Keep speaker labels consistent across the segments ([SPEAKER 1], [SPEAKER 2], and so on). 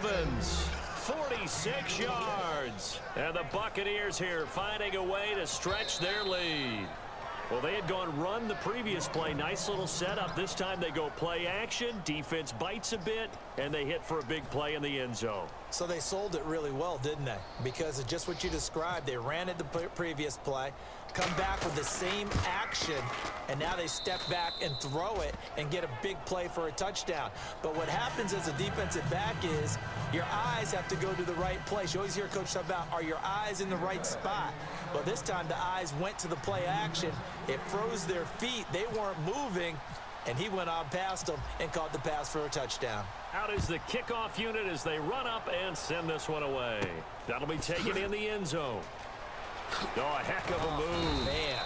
[SPEAKER 1] Ravens. 46 yards. And the Buccaneers here finding a way to stretch their lead. Well, they had gone run the previous play. Nice little setup. This time they go play action. Defense bites a bit, and they hit for a big play in the end zone.
[SPEAKER 2] So they sold it really well, didn't they? Because of just what you described. They ran it the previous play, come back with the same action, and now they step back and throw it and get a big play for a touchdown. But what happens as a defensive back is your eyes have to go to the right place. You always hear Coach talk about, are your eyes in the right spot? Well, this time the eyes went to the play action. It froze their feet. They weren't moving, and he went on past them and caught the pass for a touchdown.
[SPEAKER 1] Out is the kickoff unit as they run up and send this one away. That'll be taken in the end zone. Oh, a heck of a move.
[SPEAKER 2] Man.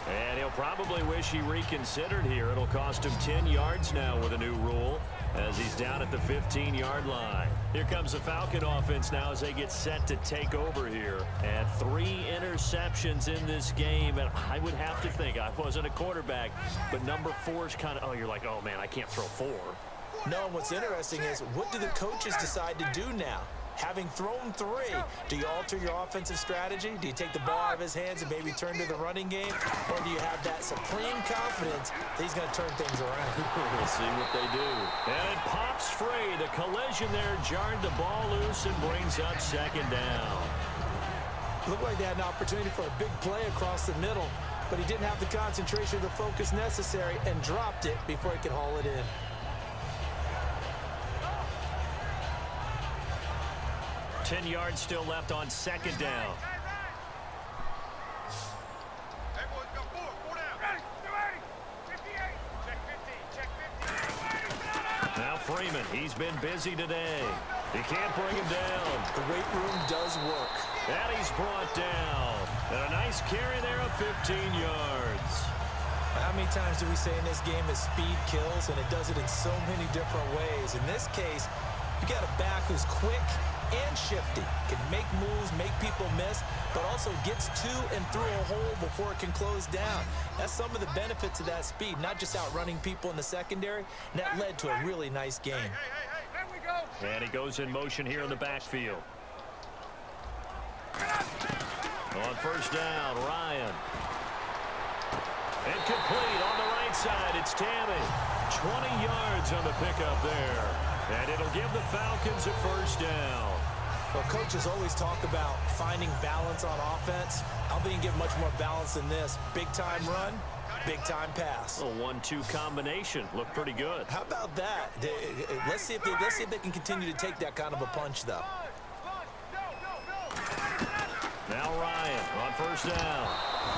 [SPEAKER 1] And he'll probably wish he reconsidered here. It'll cost him 10 yards now with a new rule as he's down at the 15-yard line. Here comes the Falcon offense now as they get set to take over here. And 3 interceptions in this game. And I would have to think, I wasn't a quarterback, but number 4 is kind of, you're like, oh, man, I can't throw 4.
[SPEAKER 2] No, and what's interesting is, what do the coaches decide to do now? Having thrown 3, do you alter your offensive strategy? Do you take the ball out of his hands and maybe turn to the running game? Or do you have that supreme confidence that he's going to turn things around?
[SPEAKER 1] We'll see what they do. And it pops free. The collision there jarred the ball loose and brings up second down.
[SPEAKER 2] Looked like they had an opportunity for a big play across the middle, but he didn't have the concentration or the focus necessary and dropped it before he could haul it in.
[SPEAKER 1] 10 yards still left on second down. Now Freeman, he's been busy today. He can't bring him down.
[SPEAKER 2] The weight room does work.
[SPEAKER 1] And he's brought down. And a nice carry there of 15 yards.
[SPEAKER 2] How many times do we say in this game that speed kills, and it does it in so many different ways? In this case, you got a back who's quick and shifty, can make moves, make people miss, but also gets to and through a hole before it can close down. That's some of the benefits of that speed, not just outrunning people in the secondary, and that led to a really nice game.
[SPEAKER 1] And he goes in motion here in the backfield. On first down, Ryan. Incomplete on the right side. It's Tammy. 20 yards on the pickup there. And it'll give the Falcons a first down.
[SPEAKER 2] Well, coaches always talk about finding balance on offense. I'll be give much more balance than this. Big-time run, big-time pass.
[SPEAKER 1] A 1-2 combination. Looked pretty good.
[SPEAKER 2] How about that? Let's see if they can continue to take that kind of a punch, though.
[SPEAKER 1] Now Ryan on first down.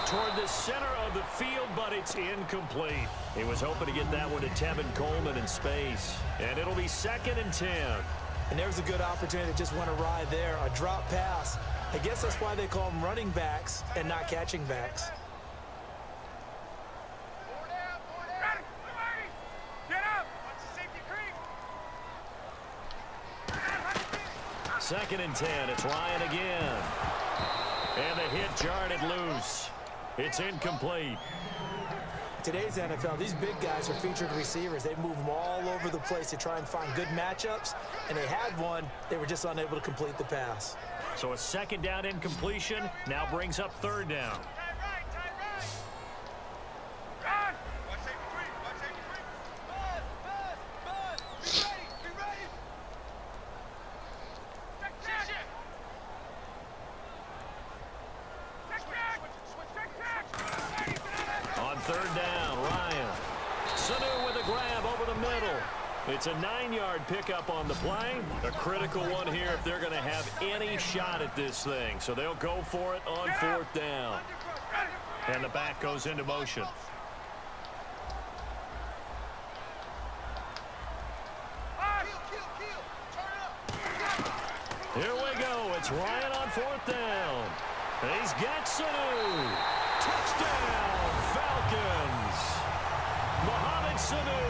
[SPEAKER 1] Toward the center of the field, but it's incomplete. He was hoping to get that one to Tevin Coleman in space. And it'll be 2nd and 10.
[SPEAKER 2] And there's a good opportunity that just went awry there. A drop pass. I guess that's why they call them running backs and not catching backs.
[SPEAKER 1] Second and 10. It's Ryan again. And the hit jarred it loose. It's incomplete.
[SPEAKER 2] Today's NFL, these big guys are featured receivers. They move them all over the place to try and find good matchups, and they had one. They were just unable to complete the pass.
[SPEAKER 1] So a second down incompletion now brings up third down. Third down, Ryan. Sanu with a grab over the middle. It's a 9-yard pickup on the play. A critical one here if they're going to have any shot at this thing. So they'll go for it on 4th down. And the back goes into motion. Here we go. It's Ryan on 4th down. He's got Sanu. Touchdown, Falcons. Mohamed Sanu,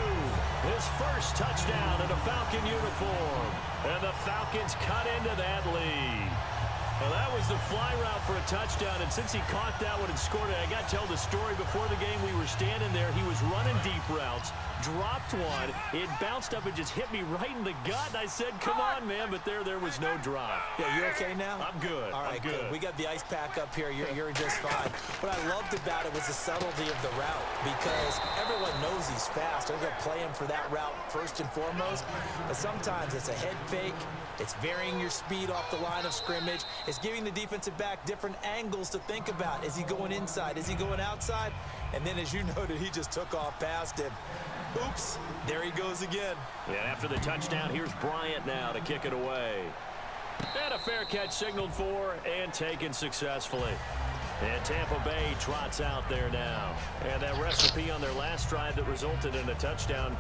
[SPEAKER 1] his first touchdown in a Falcon uniform. And the Falcons cut into that lead. Well, that was the fly route for a touchdown, and since he caught that one and scored it, I got to tell the story. Before the game, we were standing there. He was running deep routes, dropped one. It bounced up and just hit me right in the gut, and I said, come on, man, but there was no drop.
[SPEAKER 2] Yeah, you okay now?
[SPEAKER 1] I'm good.
[SPEAKER 2] All right,
[SPEAKER 1] I'm good.
[SPEAKER 2] We got the ice pack up here. You're just fine. What I loved about it was the subtlety of the route because everyone knows he's fast. They're going to play him for that route first and foremost, but sometimes it's a head fake. It's varying your speed off the line of scrimmage. It's giving the defensive back different angles to think about. Is he going inside? Is he going outside? And then, as you noted, he just took off past him. Oops, there he goes again.
[SPEAKER 1] And after the touchdown, here's Bryant now to kick it away. And a fair catch signaled for and taken successfully. And Tampa Bay trots out there now. And that recipe on their last drive that resulted in a touchdown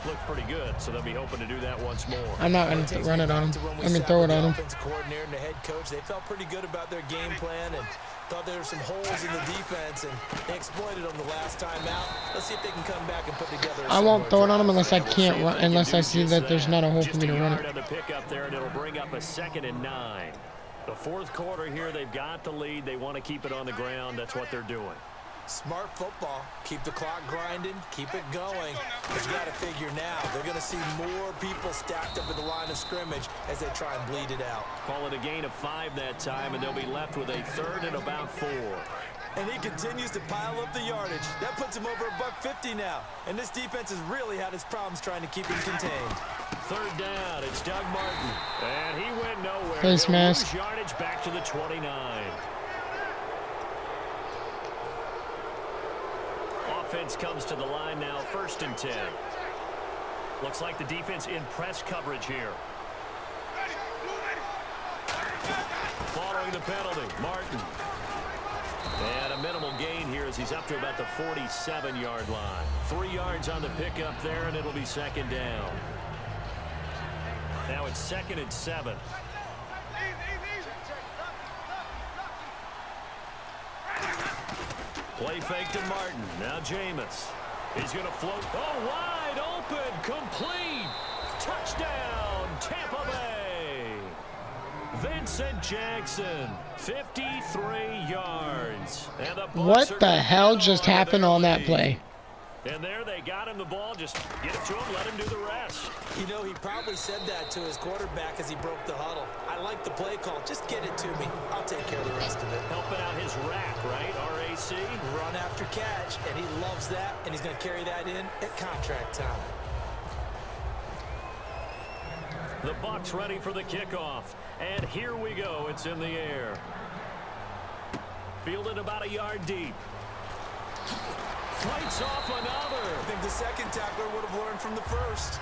[SPEAKER 1] looked pretty good, so they'll be hoping to do that once more.
[SPEAKER 3] I'm not going to run it on him. I'm going to throw it on him.
[SPEAKER 2] The coordinator and the head coach, they felt pretty good about their game plan and thought there were some holes in the defense, and they exploited them the last time out. Let's see if they can come back and put together.
[SPEAKER 3] I won't throw it on him unless I can't run, unless I see that there's not a hole for me to run it.
[SPEAKER 1] On the pickup there, and it'll bring up a 2nd and 9. The fourth quarter here, they've got the lead. They want to keep it on the ground. That's what they're doing.
[SPEAKER 2] Smart football. Keep the clock grinding. Keep it going. But you got to figure now, they're going to see more people stacked up at the line of scrimmage as they try and bleed it out.
[SPEAKER 1] Call it a gain of 5 that time, and they'll be left with a 3rd and about 4.
[SPEAKER 2] And he continues to pile up the yardage. That puts him over $150 now. And this defense has really had its problems trying to keep him contained.
[SPEAKER 1] 3rd down. It's Doug Martin. And he went nowhere.
[SPEAKER 3] Face mask.
[SPEAKER 1] Yardage back to the 29. Offense comes to the line now, 1st and 10. Looks like the defense in press coverage here. Following the penalty, Martin. And a minimal gain here as he's up to about the 47-yard line. 3 yards on the pickup there, and it'll be 2nd down. Now it's 2nd and 7. Play fake to Martin. Now Jameis. He's going to float. Oh, wide open. Complete. Touchdown, Tampa Bay. Vincent Jackson, 53 yards. And the
[SPEAKER 3] What the hell just happened on that play?
[SPEAKER 1] And there they got him the ball. Just get it to him, let him do the rest.
[SPEAKER 2] You know, he probably said that to his quarterback as he broke the huddle. I like the play call. Just get it to me. I'll take care of the rest of it.
[SPEAKER 1] Helping out his rack, right? RAC.
[SPEAKER 2] Run after catch, and he loves that, and he's going to carry that in at contract time.
[SPEAKER 1] The Bucs ready for the kickoff. And here we go. It's in the air. Fielded about a yard deep. Fights off another.
[SPEAKER 2] I think the second tackler would have learned from the first.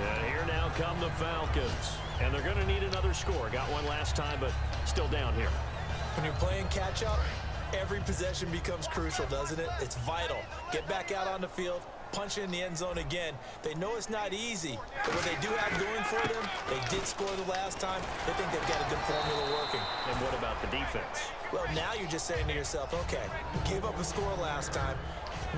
[SPEAKER 1] And here now come the Falcons. And they're going to need another score. Got one last time, but still down here.
[SPEAKER 2] When you're playing catch-up, every possession becomes crucial, doesn't it? It's vital. Get back out on the field, punch it in the end zone again. They know it's not easy, but what they do have going for them, they did score the last time. They think they've got a good formula working.
[SPEAKER 1] And what about the defense?
[SPEAKER 2] Well, now you're just saying to yourself, okay, we gave up a score last time.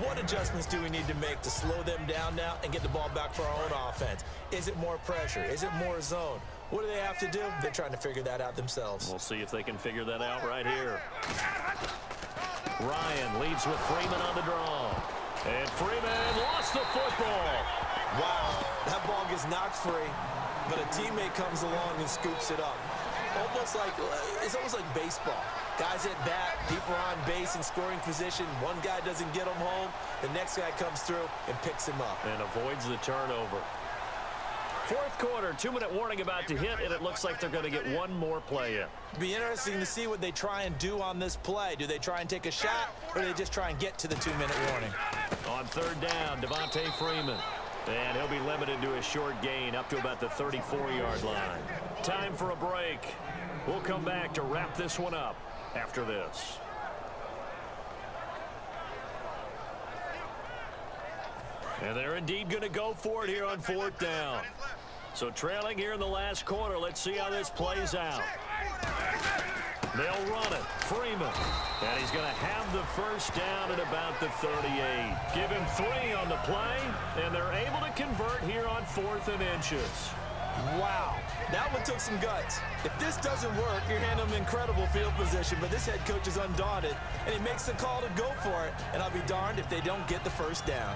[SPEAKER 2] What adjustments do we need to make to slow them down now and get the ball back for our own offense? Is it more pressure? Is it more zone? What do they have to do? They're trying to figure that out themselves.
[SPEAKER 1] We'll see if they can figure that out right here. Ryan leads with Freeman on the draw. And Freeman lost the football.
[SPEAKER 2] Wow, that ball gets knocked free, but a teammate comes along and scoops it up. It's almost like baseball. Guys at bat, people are on base in scoring position. One guy doesn't get him home. The next guy comes through and picks him up.
[SPEAKER 1] And avoids the turnover. Fourth quarter, 2-minute warning about to hit, and it looks like they're going to get one more play in.
[SPEAKER 2] It'll be interesting to see what they try and do on this play. Do they try and take a shot, or do they just try and get to the 2-minute warning?
[SPEAKER 1] On 3rd down, Devontae Freeman. And he'll be limited to a short gain up to about the 34-yard line. Time for a break. We'll come back to wrap this one up after this. And they're indeed going to go for it here on 4th down. So trailing here in the last quarter, let's see how this plays out. They'll run it. Freeman. And he's going to have the first down at about the 38. Give him 3 on the play, and they're able to convert here on 4th and inches.
[SPEAKER 2] Wow, that one took some guts. If this doesn't work, you're handing him incredible field position, but this head coach is undaunted, and he makes the call to go for it, and I'll be darned if they don't get the first down.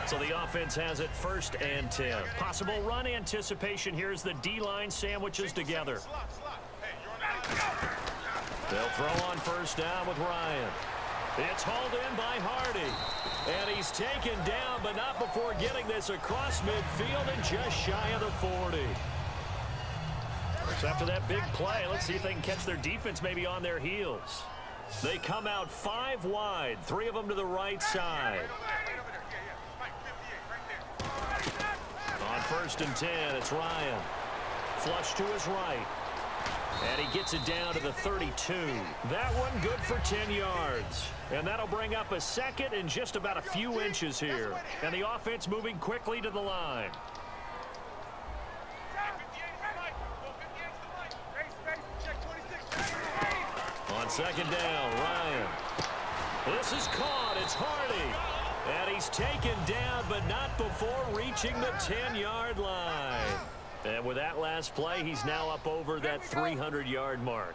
[SPEAKER 1] So the offense has it 1st and 10. Possible run anticipation here as the D-line sandwiches together. They'll throw on 1st down with Ryan. It's hauled in by Hardy. And he's taken down, but not before getting this across midfield and just shy of the 40. So after that big play, let's see if they can catch their defense maybe on their heels. They come out 5 wide, 3 of them to the right side. On 1st and 10, it's Ryan. Flush to his right. And he gets it down to the 32. That one good for 10 yards. And that'll bring up a 2nd and just about a few inches here. And the offense moving quickly to the line. On 2nd down, Ryan. This is caught. It's Hardy. And he's taken down, but not before reaching the 10-yard line. And with that last play, he's now up over that 300-yard mark.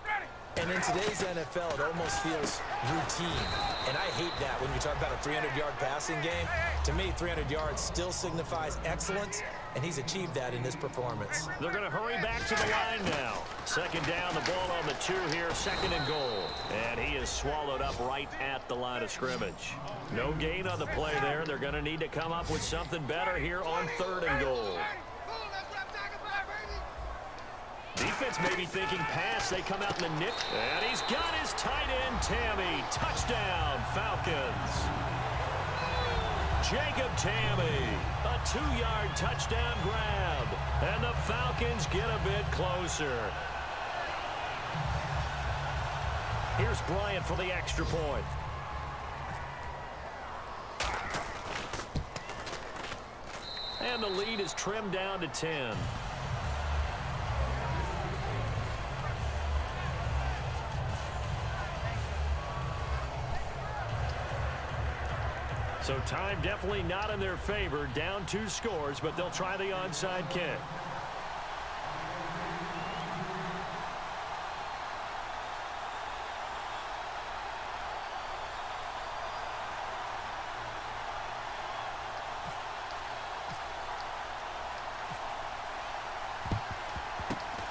[SPEAKER 2] And in today's NFL, it almost feels routine. And I hate that when you talk about a 300-yard passing game. To me, 300 yards still signifies excellence, and he's achieved that in this performance.
[SPEAKER 1] They're going to hurry back to the line now. 2nd down, the ball on the 2 here, 2nd and goal. And he is swallowed up right at the line of scrimmage. No gain on the play there. They're going to need to come up with something better here on 3rd and goal. Defense may be thinking pass. They come out in the nick. And he's got his tight end, Tammy. Touchdown, Falcons. Jacob Tammy. A 2-yard touchdown grab. And the Falcons get a bit closer. Here's Bryant for the extra point. And the lead is trimmed down to 10. So time definitely not in their favor. Down 2 scores, but they'll try the onside kick.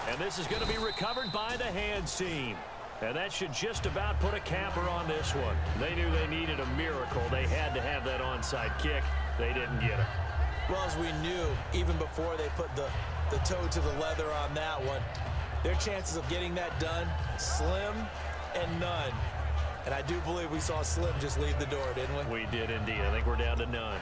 [SPEAKER 1] And this is going to be recovered by the hands team. And that should just about put a capper on this one. They knew they needed a miracle. They had to have that onside kick. They didn't get it.
[SPEAKER 2] Well, as we knew, even before they put the toe to the leather on that one, their chances of getting that done, slim and none. And I do believe we saw Slim just leave the door, didn't we?
[SPEAKER 1] We did indeed. I think we're down to none.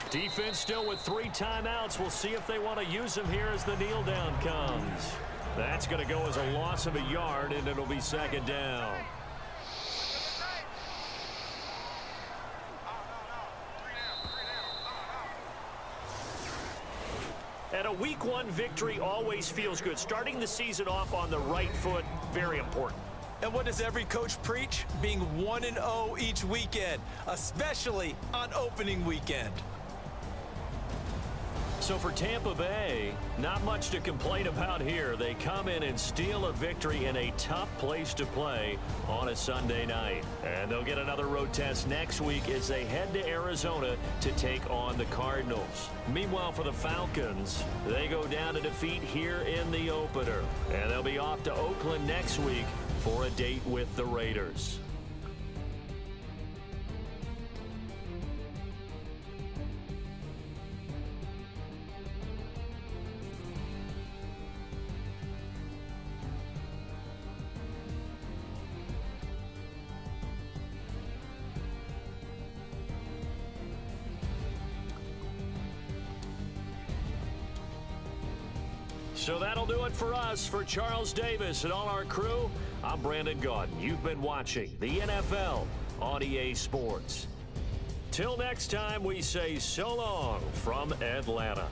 [SPEAKER 1] Defense still with 3 timeouts. We'll see if they want to use them here as the kneel down comes. That's going to go as a loss of a yard, and it'll be 2nd down. And a Week 1 victory always feels good. Starting the season off on the right foot, very important.
[SPEAKER 2] And what does every coach preach? Being 1-0 each weekend, especially on opening weekend.
[SPEAKER 1] So for Tampa Bay, not much to complain about here. They come in and steal a victory in a tough place to play on a Sunday night. And they'll get another road test next week as they head to Arizona to take on the Cardinals. Meanwhile, for the Falcons, they go down to defeat here in the opener. And they'll be off to Oakland next week for a date with the Raiders. So that'll do it for us. For Charles Davis and all our crew, I'm Brandon Gaudin. You've been watching the NFL on EA Sports. Till next time, we say so long from Atlanta.